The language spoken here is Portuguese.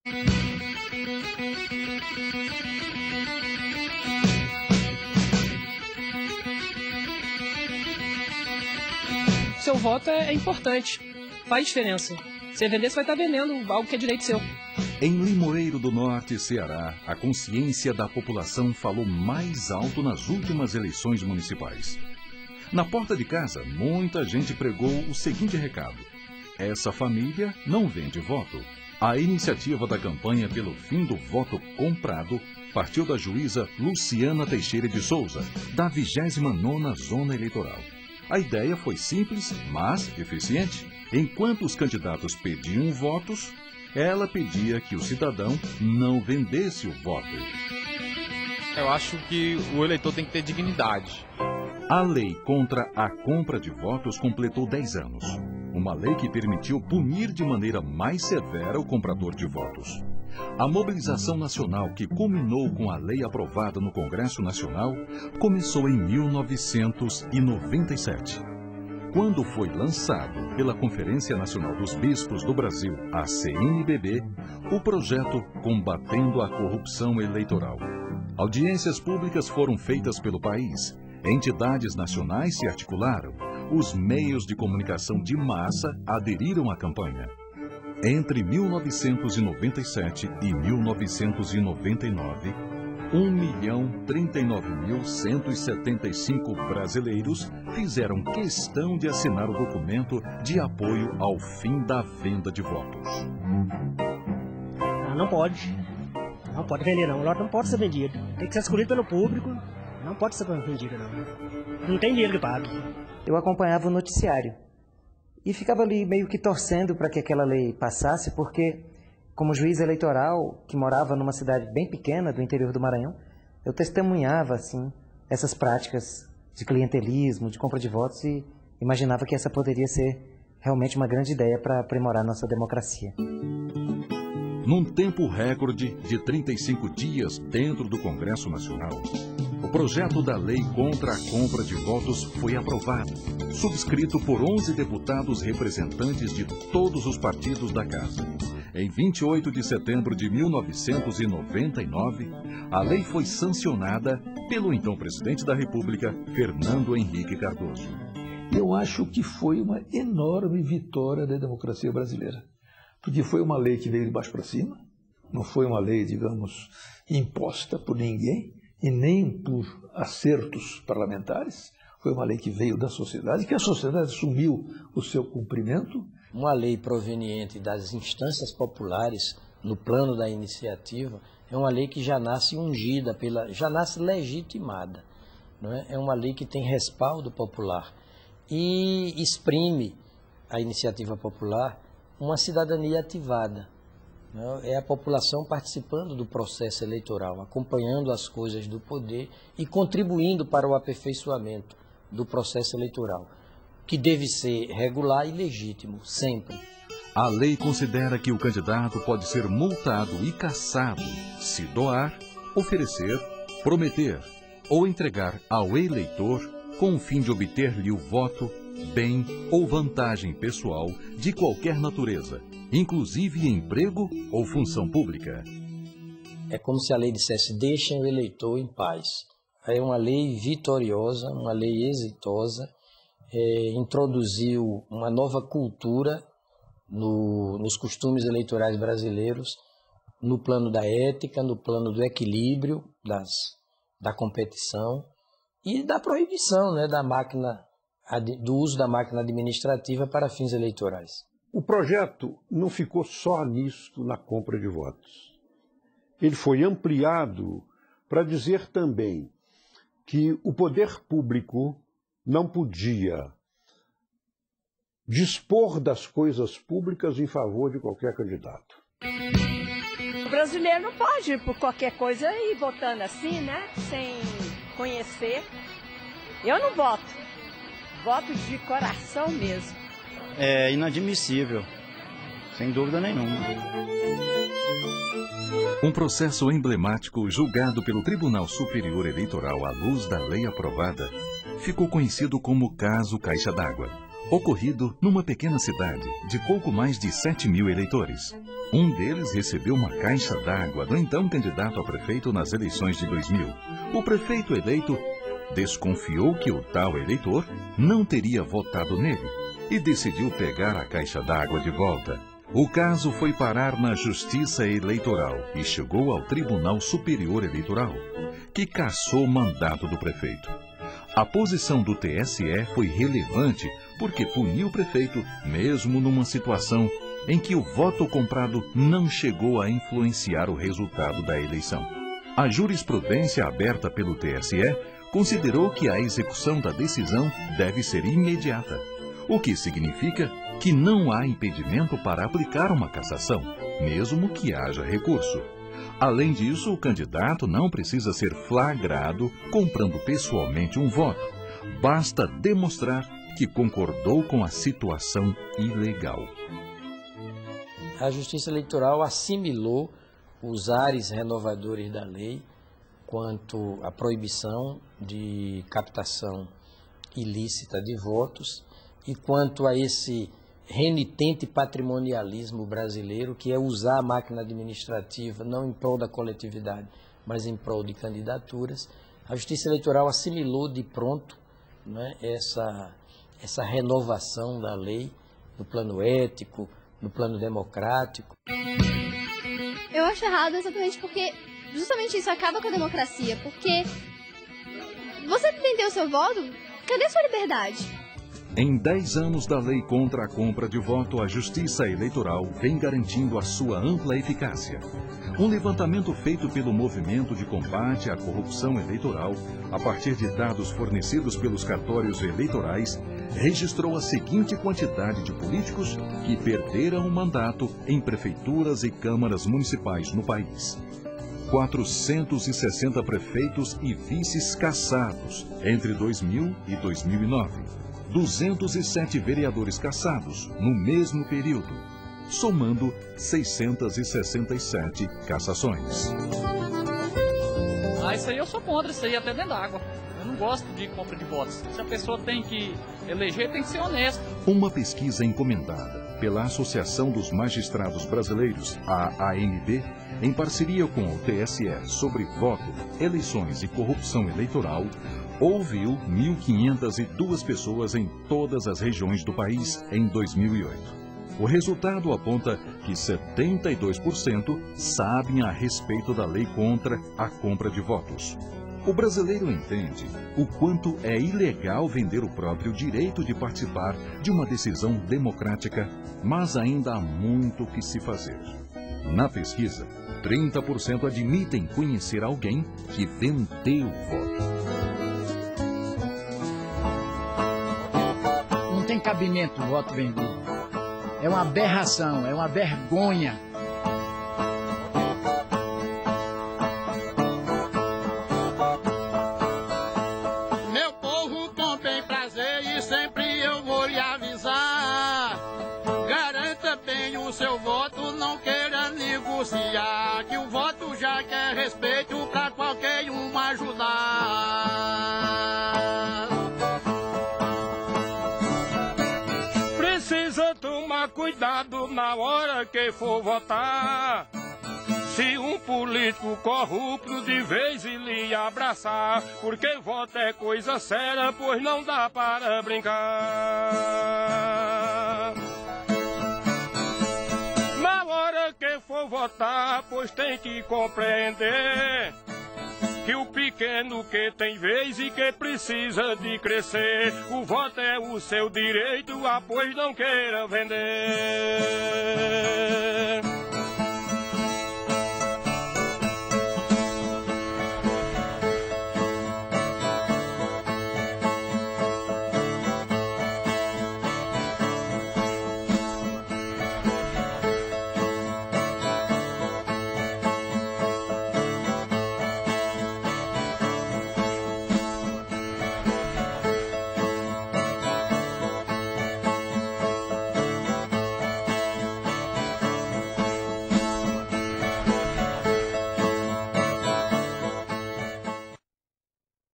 Seu voto é importante, faz diferença. Você vender, você vai estar vendendo algo que é direito seu. Em Limoeiro do Norte, Ceará, a consciência da população falou mais alto nas últimas eleições municipais. Na porta de casa, muita gente pregou o seguinte recado: essa família não vende voto. A iniciativa da campanha pelo fim do voto comprado partiu da juíza Luciana Teixeira de Souza, da 29ª Zona Eleitoral. A ideia foi simples, mas eficiente. Enquanto os candidatos pediam votos, ela pedia que o cidadão não vendesse o voto. Eu acho que o eleitor tem que ter dignidade. A lei contra a compra de votos completou 10 anos. Uma lei que permitiu punir de maneira mais severa o comprador de votos. A mobilização nacional que culminou com a lei aprovada no Congresso Nacional começou em 1997. Quando foi lançado pela Conferência Nacional dos Bispos do Brasil, a CNBB, o projeto Combatendo a Corrupção Eleitoral. Audiências públicas foram feitas pelo país, entidades nacionais se articularam, os meios de comunicação de massa aderiram à campanha. Entre 1997 e 1999, 1.039.175 brasileiros fizeram questão de assinar o documento de apoio ao fim da venda de votos. Não pode. Não pode vender, não. O lote não pode ser vendido. Tem que ser escolhido pelo público. Não pode ser vendido, não. Não tem dinheiro que pague. Eu acompanhava o noticiário e ficava ali meio que torcendo para que aquela lei passasse, porque, como juiz eleitoral, que morava numa cidade bem pequena do interior do Maranhão, eu testemunhava, assim, essas práticas de clientelismo, de compra de votos, e imaginava que essa poderia ser realmente uma grande ideia para aprimorar nossa democracia. Num tempo recorde de 35 dias dentro do Congresso Nacional, o projeto da lei contra a compra de votos foi aprovado, subscrito por 11 deputados representantes de todos os partidos da Casa. Em 28 de setembro de 1999, a lei foi sancionada pelo então presidente da República, Fernando Henrique Cardoso. Eu acho que foi uma enorme vitória da democracia brasileira, porque foi uma lei que veio de baixo para cima, não foi uma lei, digamos, imposta por ninguém e nem por acertos parlamentares. Foi uma lei que veio da sociedade, que a sociedade assumiu o seu cumprimento. Uma lei proveniente das instâncias populares, no plano da iniciativa, é uma lei que já nasce ungida, já nasce legitimada. Não é? É uma lei que tem respaldo popular e exprime a iniciativa popular uma cidadania ativada. Não é? É a população participando do processo eleitoral, acompanhando as coisas do poder e contribuindo para o aperfeiçoamento do processo eleitoral, que deve ser regular e legítimo, sempre. A lei considera que o candidato pode ser multado e cassado se doar, oferecer, prometer ou entregar ao eleitor com o fim de obter-lhe o voto, bem ou vantagem pessoal de qualquer natureza, inclusive emprego ou função pública. É como se a lei dissesse: deixem o eleitor em paz. É uma lei vitoriosa, uma lei exitosa, introduziu uma nova cultura nos costumes eleitorais brasileiros, no plano da ética, no plano do equilíbrio da competição e da proibição, né, do uso da máquina administrativa para fins eleitorais. O projeto não ficou só nisso, na compra de votos. Ele foi ampliado para dizer também que o poder público não podia dispor das coisas públicas em favor de qualquer candidato. O brasileiro não pode ir por qualquer coisa ir votando assim, né? Sem conhecer. Eu não voto. Voto de coração mesmo. É inadmissível, sem dúvida nenhuma. Um processo emblemático julgado pelo Tribunal Superior Eleitoral à luz da lei aprovada ficou conhecido como Caso Caixa d'Água, ocorrido numa pequena cidade de pouco mais de 7.000 eleitores. Um deles recebeu uma caixa d'água do então candidato a prefeito nas eleições de 2000. O prefeito eleito desconfiou que o tal eleitor não teria votado nele e decidiu pegar a caixa d'água de volta. O caso foi parar na Justiça Eleitoral e chegou ao Tribunal Superior Eleitoral, que cassou o mandato do prefeito. A posição do TSE foi relevante porque puniu o prefeito, mesmo numa situação em que o voto comprado não chegou a influenciar o resultado da eleição. A jurisprudência aberta pelo TSE considerou que a execução da decisão deve ser imediata, o que significa que não há impedimento para aplicar uma cassação, mesmo que haja recurso. Além disso, o candidato não precisa ser flagrado comprando pessoalmente um voto. Basta demonstrar que concordou com a situação ilegal. A Justiça Eleitoral assimilou os ares renovadores da lei quanto à proibição de captação ilícita de votos e quanto a esse renitente patrimonialismo brasileiro, que é usar a máquina administrativa não em prol da coletividade, mas em prol de candidaturas. A Justiça Eleitoral assimilou de pronto, né, essa renovação da lei no plano ético, no plano democrático. Eu acho errado exatamente porque justamente isso acaba com a democracia, porque você vendeu o seu voto, cadê sua liberdade? Em 10 anos da lei contra a compra de voto, a Justiça Eleitoral vem garantindo a sua ampla eficácia. Um levantamento feito pelo Movimento de Combate à Corrupção Eleitoral, a partir de dados fornecidos pelos cartórios eleitorais, registrou a seguinte quantidade de políticos que perderam o mandato em prefeituras e câmaras municipais no país. 460 prefeitos e vices cassados entre 2000 e 2009. 207 vereadores cassados no mesmo período, somando 667 cassações. Isso aí eu sou contra, isso aí até dentro d'água. Eu não gosto de compra de votos. Se a pessoa tem que eleger, tem que ser honesta. Uma pesquisa encomendada pela Associação dos Magistrados Brasileiros, a AMB, em parceria com o TSE sobre voto, eleições e corrupção eleitoral, ouviu 1.502 pessoas em todas as regiões do país em 2008. O resultado aponta que 72% sabem a respeito da lei contra a compra de votos. O brasileiro entende o quanto é ilegal vender o próprio direito de participar de uma decisão democrática, mas ainda há muito o que se fazer. Na pesquisa, 30% admitem conhecer alguém que vendeu o voto. Não tem cabimento o voto vendido. É uma aberração, é uma vergonha. Meu povo, com bem prazer e sempre eu vou lhe avisar. Garanta bem o seu voto, não queira negociar, que o voto já quer respeito pra qualquer um ajudar. Precisa tomar cuidado na hora que for votar. Se um político corrupto de vez lhe abraçar, porque voto é coisa séria, pois não dá para brincar. Na hora que for votar, pois tem que compreender que o pequeno que tem vez e que precisa de crescer, o voto é o seu direito, pois não queira vender.